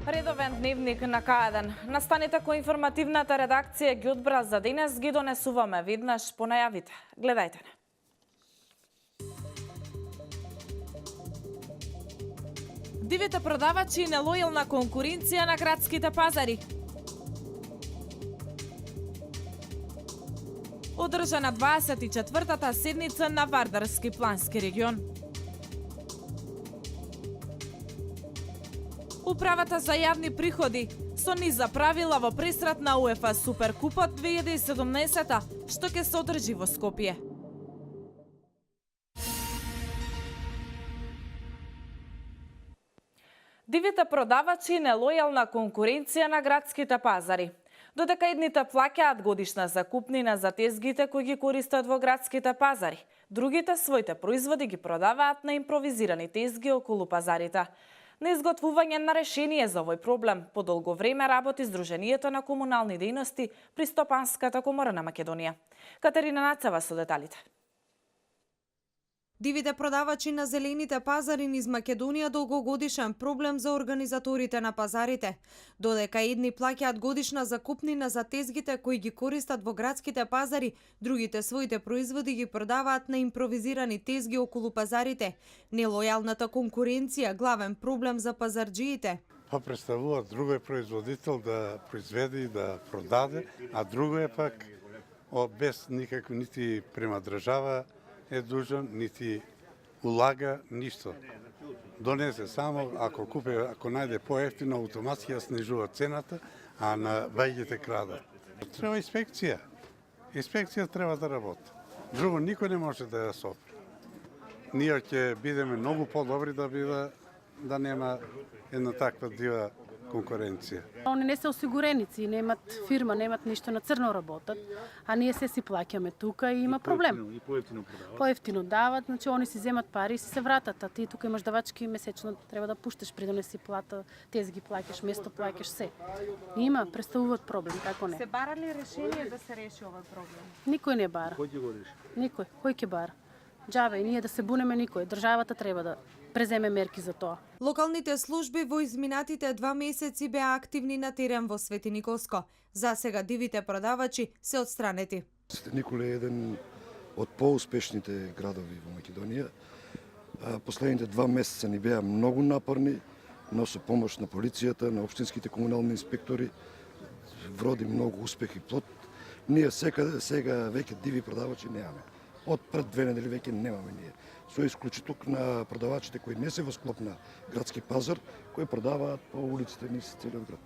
Редовен дневник на К1. Настаните кој информативната редакција ги одбра за денес, ги донесуваме веднаш по најавите. Гледајте не. Дивите продавачи и нелојална конкуренција на градските пазари. Одржана 24-та седница на Вардарски плански регион. Управата за јавни приходи со низа правила во пресрат на УЕФА Суперкупот 2017, што ќе се одржи во Скопје. Дивите продавачи и нелојална конкуренција на градските пазари. Додека едните плаќаат годишна закупнина за тезгите кои ги користат во градските пазари, другите своите производи ги продаваат на импровизирани тезги околу пазарите. На изготвување на решение за овој проблем подолго време работи Сдруженијето на комунални дејности при Стопанската комора на Македонија. Катерина Нацева со деталите. Дивите продавачи на зелените пазари низ Македонија долгогодишен проблем за организаторите на пазарите. Додека едни плаќаат годишна закупнина за тезгите кои ги користат во градските пазари, другите своите производи ги продаваат на импровизирани тезги околу пазарите. Нелојалната конкуренција главен проблем за пазарџиите. Представува друго е производител да произведе и да продаде, а друго е пак без никакво нити према држава е дужан, нити улага ништо. Донесе само, ако најде поевтино, автоматски ја снижува цената, а на бајгите крада. Треба инспекција. Инспекција треба да работи. Друго никој не може да ја сопри. Ние ќе бидеме многу по-добри да нема една таква дива конкуренција. Они не се осигуреници, немат фирма, немат ништо, на црно работат, а ние се си плаќаме тука и има проблем. И поевтино продават. Поевтино дават, значи они си земат пари и си се вратат, а ти тука имаш давачки месечно, треба да пушташ пред да не си плата, тез ги плаќаш, место плаќаш се. Има, представуваат проблем, како не. Се бара ли решение да се реши овој проблем? Никој не бара. Кој ќе го реши? Никој, кој ќе бара? Џабе, и ние да се бунеме никој, државата треба да преземе мерки за тоа. Локалните служби во изминатите 2 месеци беа активни на терен во Свети Николско. За сега дивите продавачи се отстранети. Свети Николе е еден од поуспешните градови во Македонија. Последните 2 месеца ни беа многу напорни, но со помош на полицијата, на општинските комунални инспектори, вроди многу успех и плод. Ние сега веќе диви продавачи немаме. Од пред 2 недели веќе немаме ние. Со исклучиток на продавачите кои не се во склоп на градски пазар, кои продаваат по улиците низ целиот град.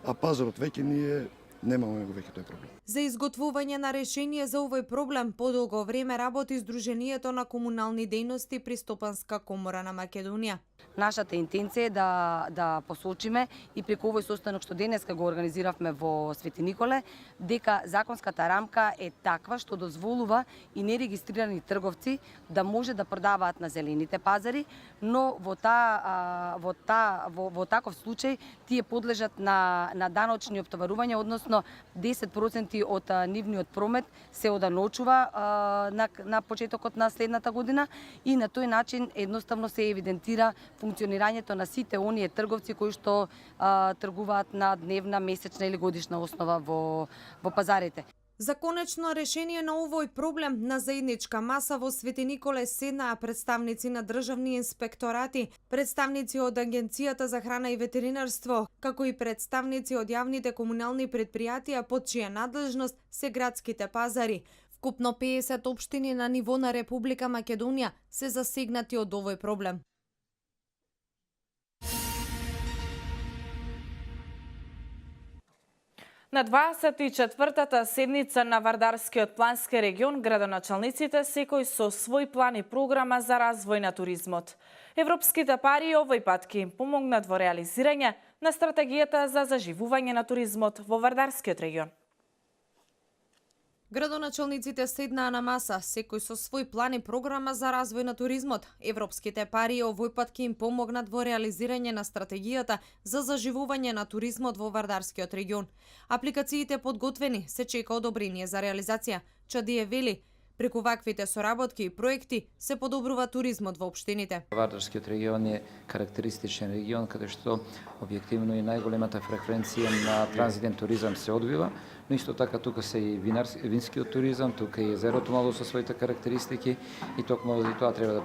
А пазарот веќе ние немаме го веќе тој проблем. За изготвување на решение за овој проблем подолго време работи Сдруженијето на комунални дејности при Стопанска комора на Македонија. Нашата интенција е да посочиме и преку овој состанок што денеска го организиравме во Свети Николе, дека законската рамка е таква што дозволува и нерегистрирани трговци да може да продаваат на зелените пазари, но во таков случај тие подлежат на даночни оптоварувања, односно 10% од нивниот промет се оданочува на почетокот на следната година и на тој начин едноставно се евидентира функционирањето на сите оние трговци кои што тргуваат на дневна, месечна или годишна основа во пазарите. За конечно решение на овој проблем на заедничка маса во Свети Николе седнаа представници на државни инспекторати, представници од Агенцијата за храна и ветеринарство, како и представници од јавните комунални предпријатија под чија надлежност се градските пазари. Вкупно 50 општини на ниво на Република Македонија се засегнати од овој проблем. На 24-та седница на Вардарскиот плански регион, градоначалниците секој со свој план и програма за развој на туризмот. Европските пари овој пат ќе им помогнат во реализирање на стратегијата за заживување на туризмот во Вардарскиот регион. Градоначалниците седнаа на маса, секој со свој план и програма за развој на туризмот. Европските пари овој пат ќе им помогнат во реализирање на стратегијата за заживување на туризмот во Вардарскиот регион. Апликациите подготвени, се чека одобрение за реализација. Чадие вели, преку ваквите соработки и проекти се подобрува туризмот во општините. Вардарскиот регион е карактеристичен регион каде што објективно и најголемата фреквенција на транзитен туризам се одвива, но исто така тука се и винскиот туризам, тука и езерото мало со своите карактеристики и токму за тоа треба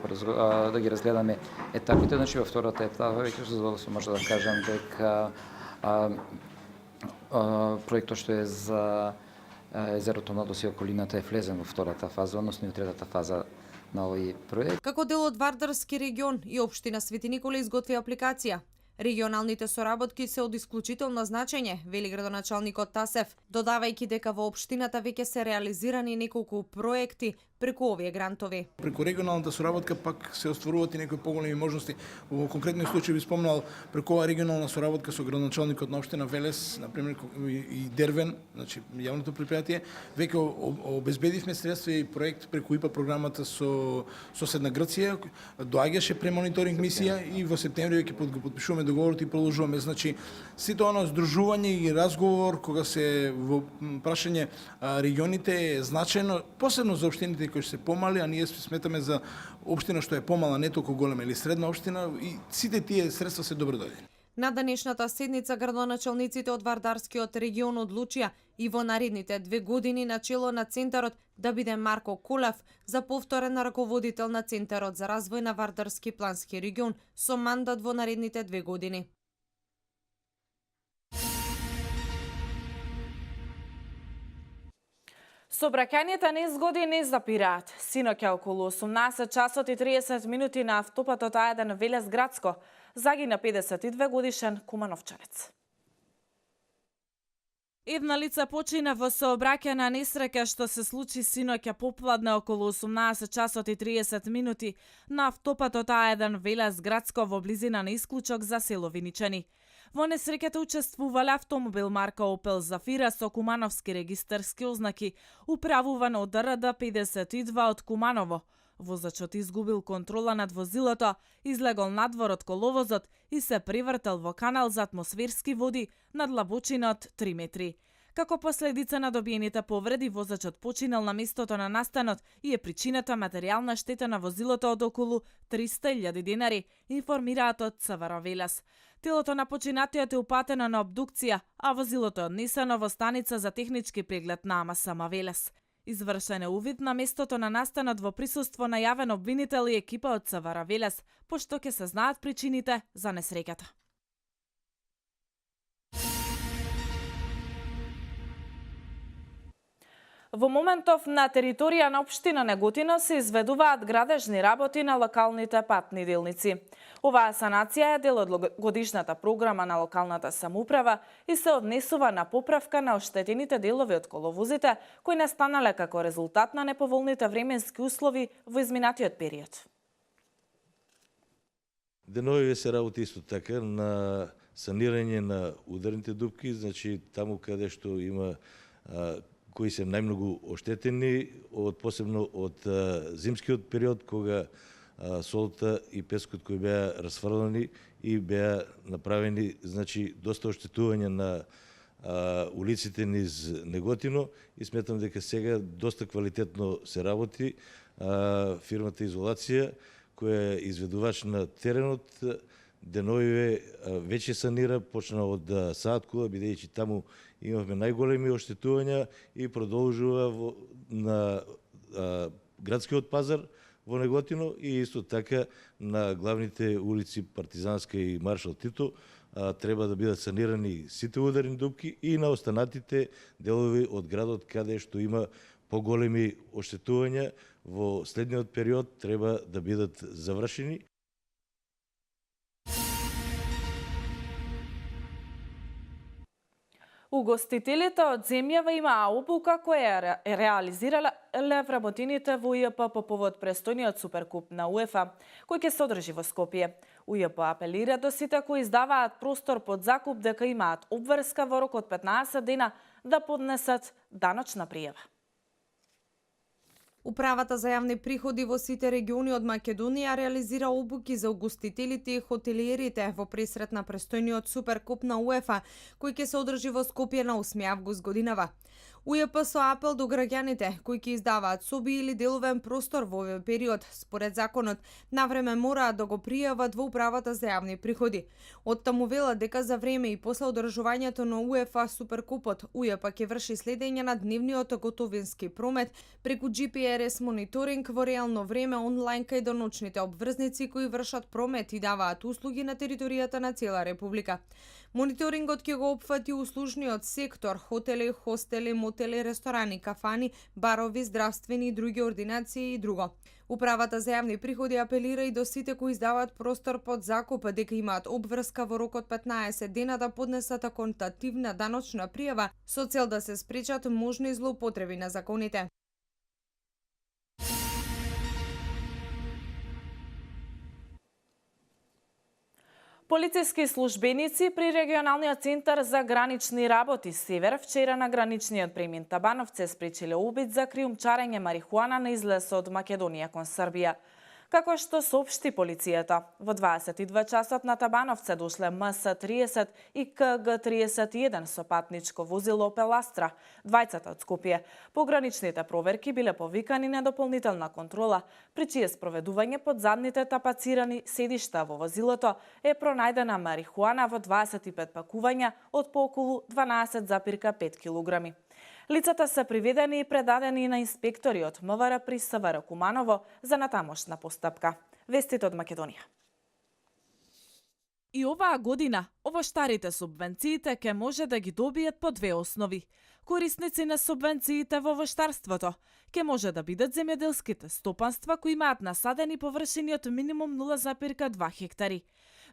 да ги разгледаме етапите. Значи во втората етапа веќе задоволство може да кажам дека проектот што е за езерото Младост и околината е влезен во втората фаза, односно и третата фаза на овој проект. Како дел од Вардарски регион и општина Свети Никола изготви апликација. Регионалните соработки се од исклучително значење, вели градоначалникот Тасев, додавајќи дека во општината веќе се реализирани неколку проекти преку овие грантови. Преку регионалната соработка пак се остваруваат и некои поголеми можности. Во конкретниот случај би спомнал преку оваа регионална соработка со градоначалникот на општина Велес, на пример и Дервен, значи јавното предпријатие, веќе обезбедивме средства и проект преку ИПА програмата со соседна Грција, доаѓаше премониторинг мисија и во септември ќе подпишуваме договорот и продолжуваме. Значи сите оно здружување и разговор кога се во прашање регионите е значајно, посебно за општините кои се помали, а ние сметаме за општина што е помала, не толку голема или средна општина, и сите тие средства се добродојдени. На денешната седница градоначалниците од Вардарскиот регион одлучија и во наредните 2 години на чело на центарот да биде Марко Колев, за повторен раководител на Центарот за развој на Вардарски плански регион со мандат во наредните 2 години. Сообраќајните незгоди не запираат. Синоќа околу 18 часот и 30 минути на автопатот А1 Велес Градско загина 52 годишен кумановчанец. Една лица почина во сообраќајна несреќа што се случи синоќа попладне околу 18 часот и 30 минути на автопатот А1 Велес Градско во близина на исклучок за село Виничани. Во несреќата учествувале автомобил марка Opel Zafira со кумановски регистарски ознаки, управуван од РД 52 од Куманово. Возачот изгубил контрола над возилото, излегол надвор од коловозот и се привртел во канал за атмосферски води над длабочина од 3 метри. Како последица на добиените повреди, возачот починал на местото на настанот и е причината материјална штета на возилото од околу 300.000 денари, информираат од ЦВР Велес. Телото на починатиот е упатено на обдукција, а возилото е однесено во станица за технички преглед на АМСМ Велес. Извршен е увид на местото на настанот во присуство на јавен обвинител и екипа од ЦВР Велес, пошто ќе се знаат причините за несреќата. Во моментов на територија на општина Неготино се изведуваат градежни работи на локалните патни делници. Оваа санација е дел од годишната програма на локалната самоуправа и се однесува на поправка на оштетените делови од коловозите кои настанале како резултат на неповолните временски услови во изминатиот период. Деновиве се работи исто така на санирање на ударните дупки, значи таму каде што има кои се најмногу оштетени, посебно од зимскиот период, кога солта и пескот кои беа расфрлани и беа направени, значи, доста оштетување на улиците низ Неготино и сметам дека сега доста квалитетно се работи. Фирмата Изолација, која е изведувач на теренот, деновиве веќе санира, почна од Сааткула, бидејќи таму имавме најголеми оштетувања и продолжува на градскиот пазар во Неготино и исто така на главните улици Партизанска и Маршал Тито треба да бидат санирани сите ударни дупки и на останатите делови од градот каде што има поголеми оштетувања во следниот период треба да бидат завршени. Угостителите од земјава имаа обука која е реализирале вработените во ИП по повод престојниот суперкуп на УЕФА, кој ќе се одржи во Скопје. УЈП апелира до сите кои издаваат простор под закуп дека имаат обврска во рок од 15 дена да поднесат даночна пријава. Управата за јавни приходи во сите региони од Македонија реализира обуки за угостителите и хотелиерите во пресрет на престојниот Суперкуп на УЕФА, кој ќе се одржи во Скопје на 8 август годинава. УЈП со апел до граѓаните кои ќе издаваат соби или деловен простор во овој период, според законот, навреме мораат да го пријават во Управата за јавни приходи. Од таму велат дека за време и после одржувањето на УЕФА Суперкупот, УЈП ќе врши следење на дневниот готовински промет преку GPS мониторинг во реално време онлайн кај деночните обврзници кои вршат промет и даваат услуги на територијата на цела република. Мониторингот ќе го опфати услужниот сектор, хотели, хостели, мотели, ресторани, кафани, барови, здравствени и други ординации и друго. Управата за јавни приходи апелира и до сите кои издаваат простор под закуп дека имаат обврска во рок од 15 дена да поднесат аконтативна даночна пријава со цел да се спречат можни злоупотреби на законите. Полициски службеници при регионалниот центар за гранични работи Север вчера на граничниот премин Табановце спречиле обид за криумчарење марихуана на излез од Македонија кон Србија. Како што соопшти полицијата, во 22 часот на Табановце дошле МС-30 и КГ-31 со патничко возило Opel Astra, двајцата од Скопје. Пограничните проверки биле повикани на дополнителна контрола, при чие спроведување под задните тапацирани седишта во возилото е пронајдена марихуана во 25 пакувања од по околу 12,5 килограми. Лицата се приведени и предадени на инспектори од МВР при СВР Куманово за натамошна постапка. Вестите од Македонија. И оваа година овоштарите субвенциите ќе може да ги добијат по две основи. Корисници на субвенциите во овоштарството ќе може да бидат земјоделските стопанства кои имаат насадени површини од минимум 0,2 хектари.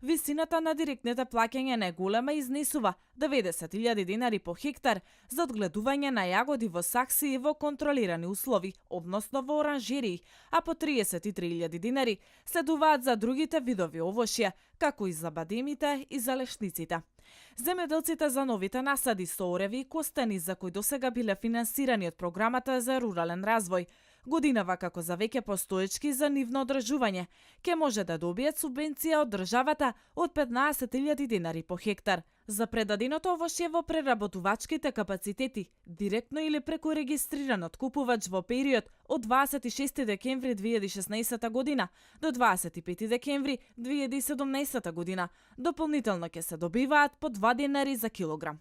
Висината на директните плаќања не е голема и изнесува 90.000 денари по хектар за одгледување на јагоди во сакси и во контролирани услови, односно во оранжерии, а по 33.000 денари следуваат за другите видови овошје, како и за бадемите и за лешниците. Земјоделците за новите насади со ореви и костени за кои досега биле финансирани од програмата за рурален развој, годинава како за веќе постоечки за нивно одржување, ќе може да добијат субвенција од државата од 15.000 денари по хектар. За предаденото овошје во преработувачките капацитети, директно или преку регистриран откупувач во период од 26 декември 2016 година до 25 декември 2017 година, дополнително ќе се добиваат по 2 денари за килограм.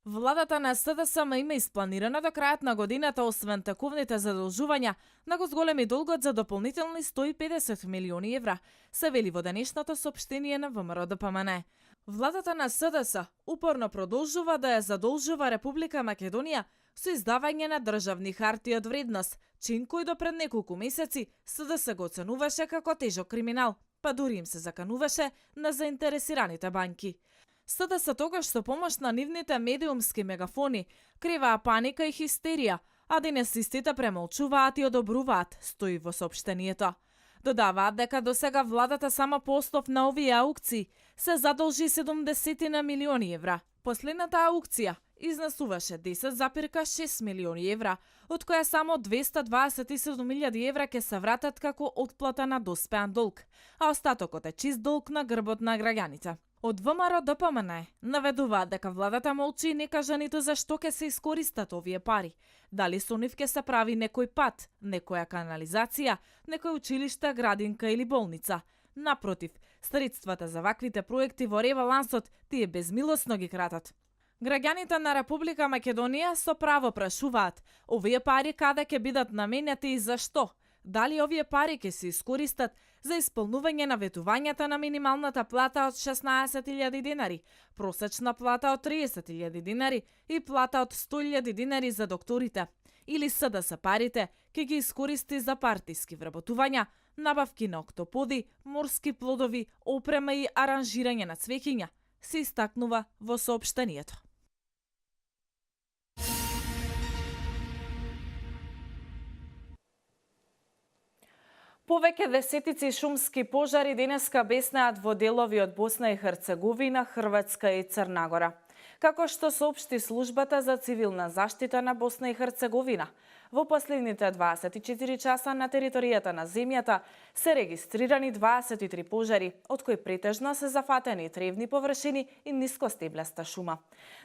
Владата на СДСМ има испланирано до крајот на годината, освен тековните задолжувања, да го зголеми долгот за дополнителни 150 милиони евра, се вели во денешното соопштение на ВМРО ДПМН. Владата на СДС упорно продолжува да ја задолжува Република Македонија со издавање на државни хартии од вредност, чин кој до пред неколку месеци СДС го оценуваше како тежок криминал, па дури им се закануваше на заинтересираните банки. СДС тогаш со помош на нивните медиумски мегафони криваа паника и хистерија, а денес истите премолчуваат и одобруваат, стои во соопштението. Додаваат дека досега владата само по основ на овие аукции се задолжи 70 на милиони евра. Последната аукција изнесуваше 10,6 милиони евра, од која само 227.000 евра ќе се вратат како отплата на доспеан долг, а остатокот е чист долг на грбот на граѓаните. Од ВМРО ДПМН наведуваат дека владата молчи и не кажа ниту за што ќе се искористат овие пари. Дали со нив ќе се прави некој пат, некоја канализација, некој училиште, градинка или болница. Напротив, средствата за ваквите проекти во ребалансот тие безмилосно ги кратат. Граѓаните на Република Македонија со право прашуваат, овие пари каде ќе бидат наменети и за што? Дали овие пари ќе се искористат за исполнување на ветувањата на минималната плата од 16.000 денари, просечна плата од 30.000 денари и плата од 100.000 денари за докторите? Или СДС парите ќе ги искористи за партиски вработувања, набавки на октоподи, морски плодови, опрема и аранжирање на цвеќиња, се истакнува во соопштението. Повеќе десетици шумски пожари денеска беснеат во делови од Босна и Херцеговина, Хрватска и Црна Гора. Како што соопшти службата за цивилна заштита на Босна и Херцеговина, во последните 24 часа на територијата на земјата се регистрирани 23 пожари, од кои претежно се зафатени тревни површини и нискостеблеста шума.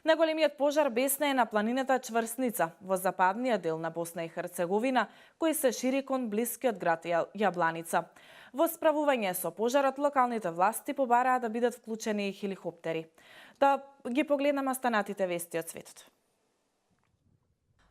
Најголемиот пожар беснее на планината Чврсница, во западниот дел на Босна и Херцеговина, кој се шири кон блискиот град Јабланица. Во справување со пожарот, локалните власти побараа да бидат вклучени и хеликоптери. Да ги погледнаме останатите вести од светот.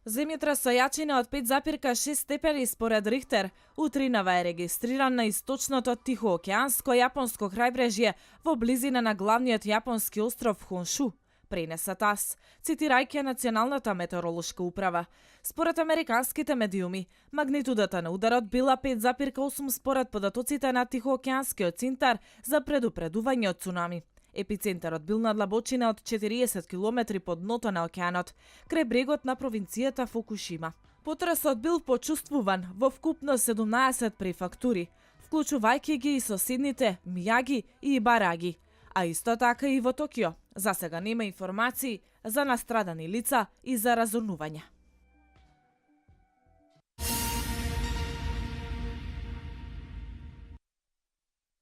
Земјотрес со јачина од 5,6 степени според Рихтер утринава е регистриран на источното Тихоокеанско јапонско крајбрежје во близина на главниот јапонски остров Хоншу, пренеса ТАСС, цитирајќи Националната метеоролошка управа. Според американските медиуми, магнитудата на ударот била 5,8 според податоците на Тихоокеанскиот центар за предупредување од цунами. Епицентарот бил на длабочина од 40 км под дното на океанот, крај брегот на провинцијата Фукушима. Потресот бил почувствуван во вкупно 17 префактури, вклучувајќи ги и соседните Мијаги и Бараги, а исто така и во Токио. За сега нема информации за настрадани лица и за разорнување.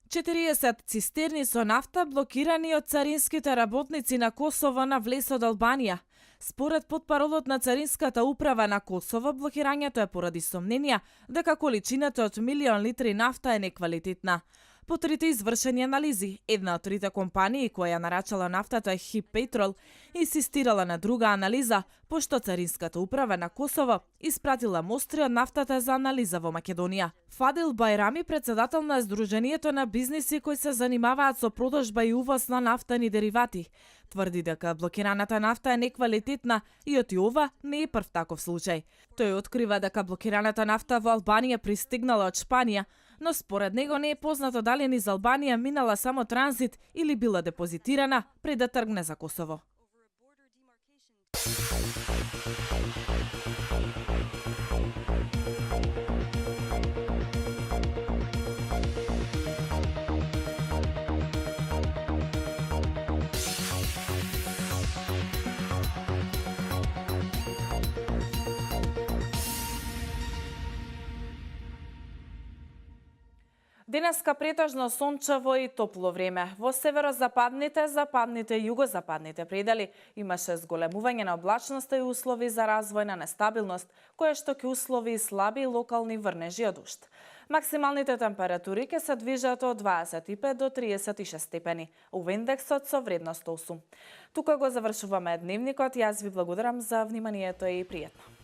Четириесет цистерни со нафта блокирани од царинските работници на Косово на влез од Албанија. Според потпаролот на Царинската управа на Косово, блокирањето е поради сомненија дека количината од 1.000.000 литри нафта е неквалитетна. По трите извршени анализи, една од трите компании која ја нарачала нафтата Хип Петрол инсистирала на друга анализа, пошто Царинската управа на Косово испратила мостри од нафтата за анализа во Македонија. Фадил Байрами, председател на Сдруженијето на бизниси кои се занимаваат со продажба и увоз на нафтени деривати, тврди дека блокираната нафта е неквалитетна и оти ова не е прв таков случај. Тој открива дека блокираната нафта во Албанија пристигнала од Шпанија, но според него не е познато дали низ Албанија минала само транзит или била депозитирана пред да тргне за Косово. Денеска претежно сончево и топло време. Во северозападните, западните и југозападните предели имаше зголемување на облачноста и услови за развој на нестабилност, кое што ќе услови и слаби локални врнежи од дожд. Максималните температури ќе се движат од 25 до 36 степени, у индексот со вредност 8. Тука го завршуваме дневникот. Јас ви благодарам за вниманието и пријатно.